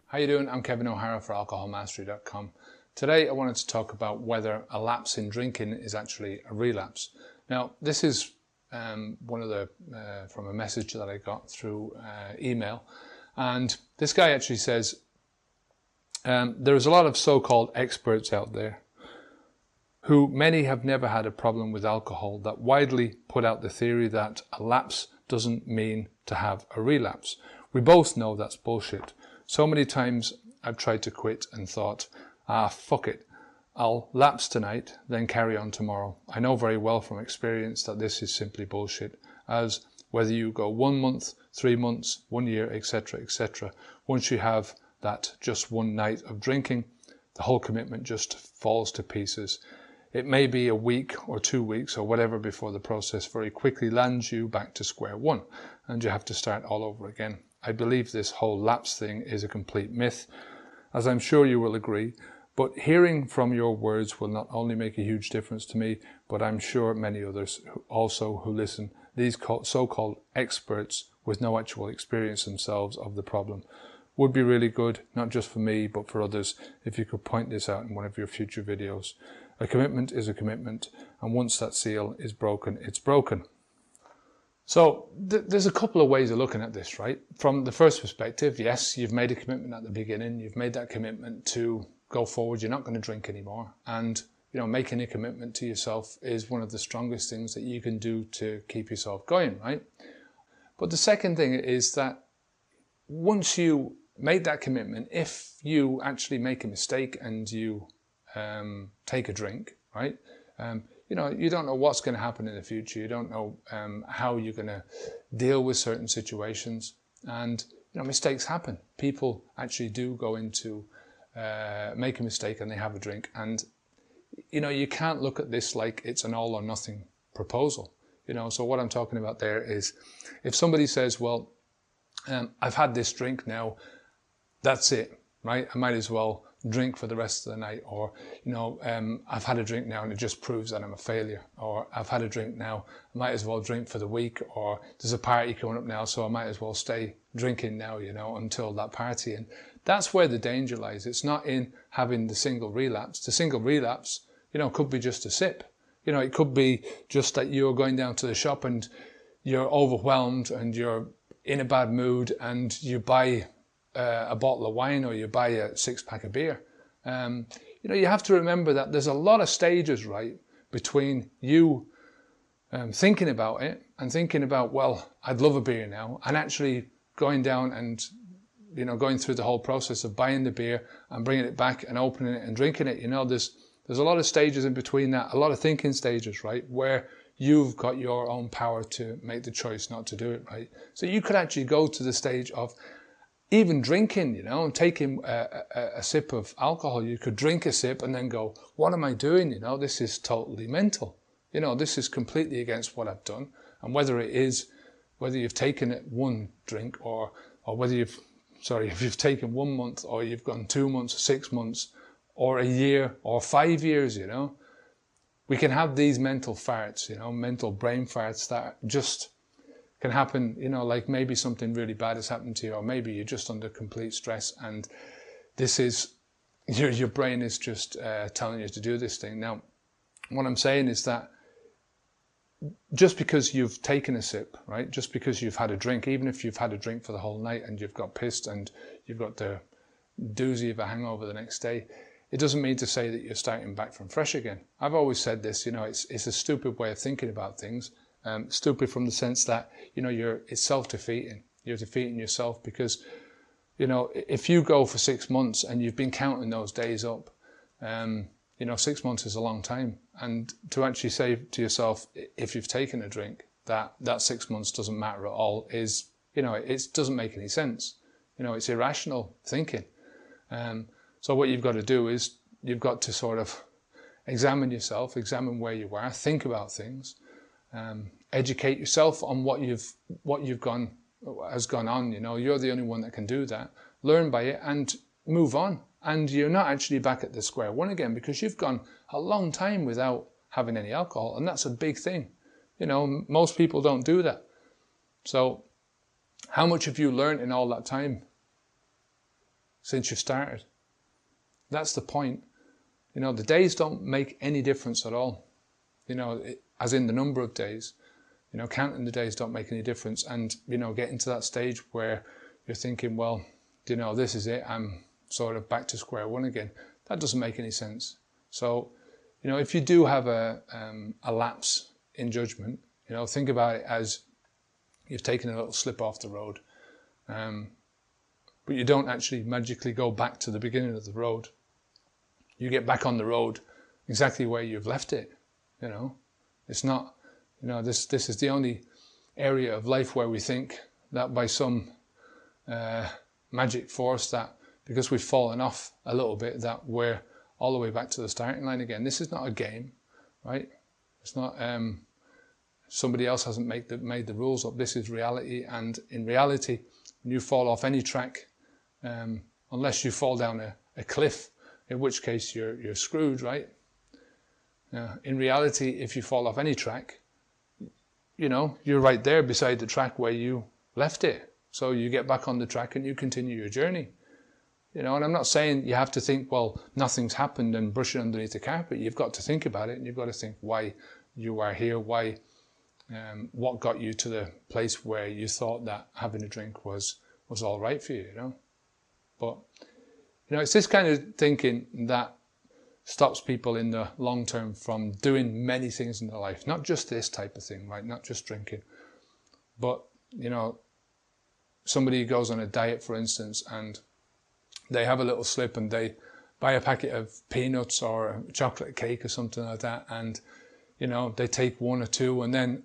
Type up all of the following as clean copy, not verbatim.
How you doing? I'm Kevin O'Hara for alcoholmastery.com. Today I wanted to talk about whether a lapse in drinking is actually a relapse. Now this is from a message that I got through email, and this guy actually says there's a lot of so-called experts out there who many have never had a problem with alcohol that widely put out the theory that a lapse doesn't mean to have a relapse. We both know that's bullshit. So many times I've tried to quit and thought, fuck it, I'll lapse tonight, then carry on tomorrow. I know very well from experience that this is simply bullshit, as whether you go 1 month, 3 months, 1 year, etc., etc., once you have that just one night of drinking, the whole commitment just falls to pieces. It may be a week or 2 weeks or whatever before the process very quickly lands you back to square one and you have to start all over again. I believe this whole lapse thing is a complete myth, as I'm sure you will agree, but hearing from your words will not only make a huge difference to me, but I'm sure many others also who listen, these so-called experts with no actual experience themselves of the problem. Would be really good, not just for me, but for others, if you could point this out in one of your future videos. A commitment is a commitment, and once that seal is broken, it's broken. So there's a couple of ways of looking at this, right? From the first perspective, yes, you've made a commitment at the beginning. You've made that commitment to go forward. You're not going to drink anymore. And, you know, making a commitment to yourself is one of the strongest things that you can do to keep yourself going, right? But the second thing is that once you made that commitment, if you actually make a mistake and you take a drink, right? You know, you don't know what's going to happen in the future. You don't know how you're going to deal with certain situations, and you know, mistakes happen. People actually do go into make a mistake and they have a drink, and you know, you can't look at this like it's an all or nothing proposal. You know, so what I'm talking about there is, if somebody says, well, I've had this drink now, that's it, right? I might as well drink for the rest of the night, or you know, I've had a drink now and it just proves that I'm a failure, or I've had a drink now, I might as well drink for the week, or there's a party coming up now, so I might as well stay drinking now, you know, until that party. And that's where the danger lies. It's not in having the single relapse. The single relapse, you know, could be just a sip. You know, it could be just that you're going down to the shop and you're overwhelmed and you're in a bad mood and you buy a bottle of wine, or you buy a 6-pack of beer. You know, you have to remember that there's a lot of stages, right, between you thinking about it and thinking about, well, I'd love a beer now, and actually going down and, you know, going through the whole process of buying the beer and bringing it back and opening it and drinking it. You know, there's a lot of stages in between that, a lot of thinking stages, right, where you've got your own power to make the choice not to do it, right? So you could actually go to the stage of even drinking, you know, and taking a sip of alcohol. You could drink a sip and then go, what am I doing? You know, this is totally mental. You know, this is completely against what I've done. And whether you've taken it one drink or whether if you've taken 1 month, or you've gone 2 months, or 6 months, or a year, or 5 years, you know, we can have these mental farts, you know, mental brain farts that just can happen, you know, like maybe something really bad has happened to you, or maybe you're just under complete stress, and this is, your brain is just telling you to do this thing. Now, what I'm saying is that just because you've taken a sip, right, just because you've had a drink, even if you've had a drink for the whole night and you've got pissed and you've got the doozy of a hangover the next day, it doesn't mean to say that you're starting back from fresh again. I've always said this, you know, it's a stupid way of thinking about things. Stupid from the sense that, you know, it's self-defeating. You're defeating yourself, because, you know, if you go for 6 months and you've been counting those days up, you know, 6 months is a long time. And to actually say to yourself, if you've taken a drink, that 6 months doesn't matter at all is, you know, it doesn't make any sense. You know, it's irrational thinking. So what you've got to do is you've got to sort of examine yourself, examine where you are, think about things. Educate yourself on what has gone on. You know, you're the only one that can do that. Learn by it and move on. And you're not actually back at the square one again, because you've gone a long time without having any alcohol, and that's a big thing. You know, most people don't do that. So how much have you learned in all that time? since you've started. That's the point. You know, the days don't make any difference at all. You know, as in the number of days. You know, counting the days don't make any difference. And, you know, getting to that stage where you're thinking, well, you know, this is it. I'm sort of back to square one again. That doesn't make any sense. So, you know, if you do have a lapse in judgment, you know, think about it as you've taken a little slip off the road. But you don't actually magically go back to the beginning of the road. You get back on the road exactly where you've left it. You know, it's not, you know, this is the only area of life where we think that by some magic force, that because we've fallen off a little bit, that we're all the way back to the starting line again. This is not a game, right? It's not, somebody else hasn't made the rules up. This is reality. And in reality, when you fall off any track, unless you fall down a cliff, in which case you're screwed, right? In reality, if you fall off any track, you know, you're right there beside the track where you left it. So you get back on the track and you continue your journey. You know, and I'm not saying you have to think, well, nothing's happened and brush it underneath the carpet. You've got to think about it, and you've got to think why you are here, why, what got you to the place where you thought that having a drink was all right for you, you know. But, you know, it's this kind of thinking that stops people in the long term from doing many things in their life. Not just this type of thing, right? Not just drinking. But, you know, somebody goes on a diet, for instance, and they have a little slip and they buy a packet of peanuts or a chocolate cake or something like that, and, you know, they take one or two, and then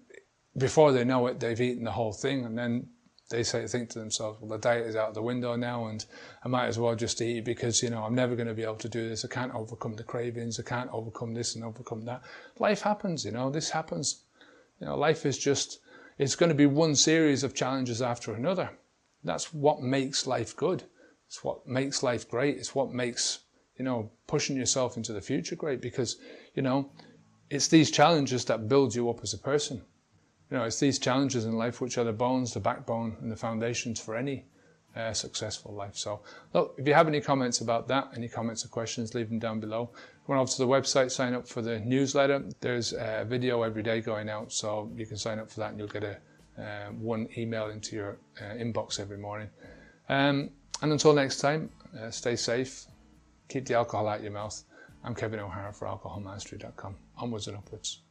before they know it, they've eaten the whole thing, and then they think to themselves, well, the diet is out the window now, and I might as well just eat because, you know, I'm never going to be able to do this. I can't overcome the cravings. I can't overcome this and overcome that. Life happens, you know, this happens. You know, life is just, it's going to be one series of challenges after another. That's what makes life good. It's what makes life great. It's what makes, you know, pushing yourself into the future great, because, you know, it's these challenges that build you up as a person. You know, it's these challenges in life which are the bones, the backbone, and the foundations for any successful life. So, look, if you have any comments about that, any comments or questions, leave them down below. If you want over to the website, sign up for the newsletter. There's a video every day going out, so you can sign up for that and you'll get one email into your inbox every morning. And until next time, stay safe, keep the alcohol out of your mouth. I'm Kevin O'Hara for alcoholmastery.com. Onwards and upwards.